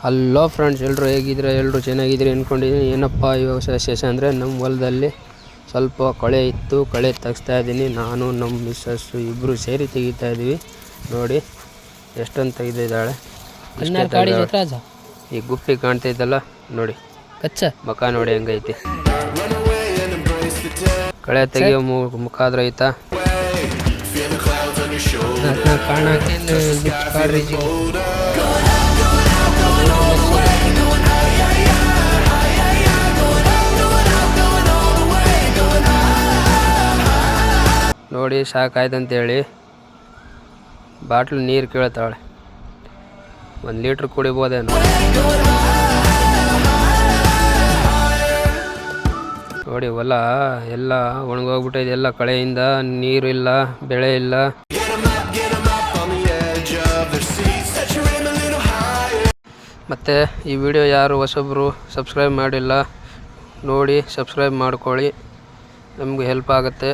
Hello friends, ಎಲ್ಲರೂ ಹೇಗಿದ್ರೆ ಎಲ್ಲರೂ ಚೆನ್ನಾಗಿದ್ದೀರಿ ಅಂದ್ಕೊಂಡಿದ್ದೀನಿ. ಏನಪ್ಪ ಇವಾಗ ವಿಶೇಷ ಅಂದರೆ ನಮ್ಮ ಹೊಲದಲ್ಲಿ ಸ್ವಲ್ಪ ಕಳೆ ಇತ್ತು, ಕಳೆ ತೆಗಿಸ್ತಾ ಇದ್ದೀನಿ. ನಾನು ನಮ್ಮ ಮಿಸ್ಸಸ್ಸು ಇಬ್ಬರು ಸೇರಿ ತೆಗಿತಾ ಇದ್ದೀವಿ. ನೋಡಿ ಎಷ್ಟೊಂದು ತೆಗೆದಿದ್ದಾಳೆ. ಈ ಗುಪ್ಪಿ ಕಾಣ್ತೈತಲ್ಲ ನೋಡಿ, ಮುಖ ನೋಡಿ ಹೆಂಗೈತಿ. ಕಳೆ ತೆಗಿಯೋ ಮುಖ ಆದ್ರೆ ಐತಾ ನೋಡಿ. ಸಾಕಾಯ್ತಂತೇಳಿ ಬಾಟ್ಲು ನೀರು ಕೇಳ್ತಾಳೆ. 1 ಲೀಟ್ರ್ ಕುಡಿಬೋದೇನು. ನೋಡಿ ಹೊಲ ಎಲ್ಲ ಒಣಗೋಗ್ಬಿಟ್ಟಿದೆ, ಎಲ್ಲ ಕಳೆಯಿಂದ. ನೀರು ಇಲ್ಲ, ಬೆಳೆ ಇಲ್ಲ. ಮತ್ತು ಈ ವಿಡಿಯೋ ಯಾರು ಹೊಸಬ್ರು ಸಬ್ಸ್ಕ್ರೈಬ್ ಮಾಡಿಲ್ಲ ನೋಡಿ, ಸಬ್ಸ್ಕ್ರೈಬ್ ಮಾಡ್ಕೊಳ್ಳಿ, ನಮಗೆ ಹೆಲ್ಪ್ ಆಗುತ್ತೆ.